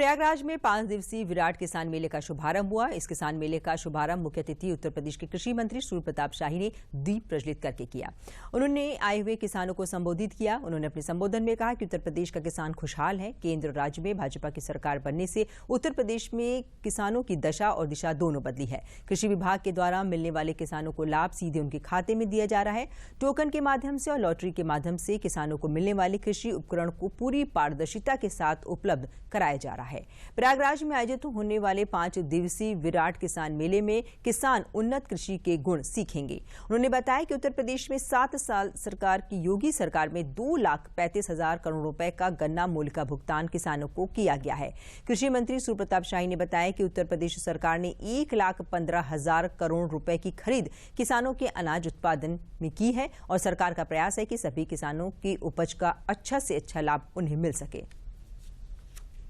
प्रयागराज में 5 दिवसीय विराट किसान मेले का शुभारंभ हुआ। इस किसान मेले का शुभारंभ मुख्य अतिथि उत्तर प्रदेश के कृषि मंत्री सूर्य प्रताप शाही ने दीप प्रज्वलित करके किया। उन्होंने आए हुए किसानों को संबोधित किया। उन्होंने अपने संबोधन में कहा कि उत्तर प्रदेश का किसान खुशहाल है। केंद्र और राज्य में भाजपा की सरकार बनने से उत्तर प्रदेश में किसानों की दशा और दिशा दोनों बदली है। कृषि विभाग के द्वारा मिलने वाले किसानों को लाभ सीधे उनके खाते में दिया जा रहा है। टोकन के माध्यम से और लॉटरी के माध्यम से किसानों को मिलने वाले कृषि उपकरण को पूरी पारदर्शिता के साथ उपलब्ध कराया जा रहा है। प्रयागराज में आयोजित होने वाले 5 दिवसीय विराट किसान मेले में किसान उन्नत कृषि के गुण सीखेंगे। उन्होंने बताया कि उत्तर प्रदेश में 7 साल सरकार की योगी सरकार में 2,35,000 करोड़ रुपए का गन्ना मूल्य का भुगतान किसानों को किया गया है। कृषि मंत्री सूर्य प्रताप शाही ने बताया कि उत्तर प्रदेश सरकार ने 1,15,000 करोड़ रुपए की खरीद किसानों के अनाज उत्पादन में की है और सरकार का प्रयास है कि सभी किसानों की उपज का अच्छा से अच्छा लाभ उन्हें मिल सके।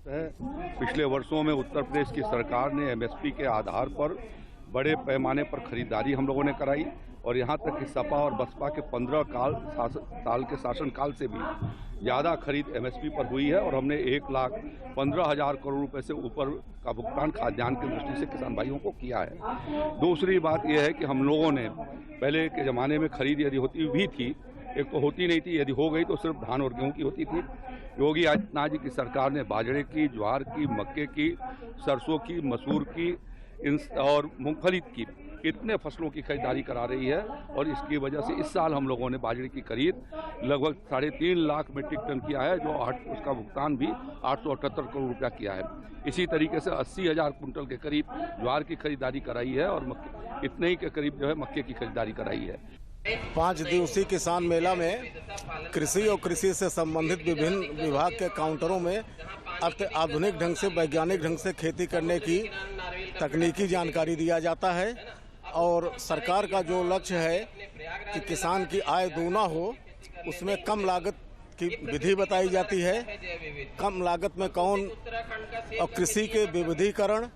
पिछले वर्षों में उत्तर प्रदेश की सरकार ने एमएसपी के आधार पर बड़े पैमाने पर खरीदारी हम लोगों ने कराई और यहाँ तक कि सपा और बसपा के 15 साल के शासनकाल से भी ज़्यादा खरीद एमएसपी पर हुई है और हमने 1,15,000 करोड़ रुपए से ऊपर का भुगतान खाद्यान्न की दृष्टि से किसान भाइयों को किया है। दूसरी बात यह है कि हम लोगों ने पहले के ज़माने में खरीद यदि होती भी थी, एक तो होती नहीं थी, यदि हो गई तो सिर्फ धान और गेहूं की होती थी। योगी आदित्यनाथ जी की सरकार ने बाजरे की, ज्वार की, मक्के की, सरसों की, मसूर की और मूंगफली की इतने फसलों की खरीदारी करा रही है और इसकी वजह से इस साल हम लोगों ने बाजरे की खरीद लगभग 3.5 लाख मीट्रिक टन किया है, जो उसका भुगतान भी 878 करोड़ रुपया किया है। इसी तरीके से 80,000 कुंटल के करीब ज्वार की खरीदारी कराई है और इतने ही के करीब जो है मक्के की खरीदारी कराई है। 5 दिवसीय किसान मेला में कृषि और कृषि से संबंधित विभिन्न विभाग के काउंटरों में आधुनिक ढंग से, वैज्ञानिक ढंग से खेती करने की तकनीकी जानकारी दिया जाता है और सरकार का जो लक्ष्य है कि किसान की आय दोगुना हो, उसमें कम लागत की विधि बताई जाती है। कम लागत में कौन और कृषि के विविधीकरण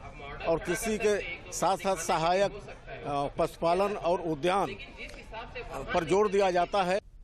और कृषि के साथ साथ सहायक पशुपालन और उद्यान पर जोर दिया जाता है।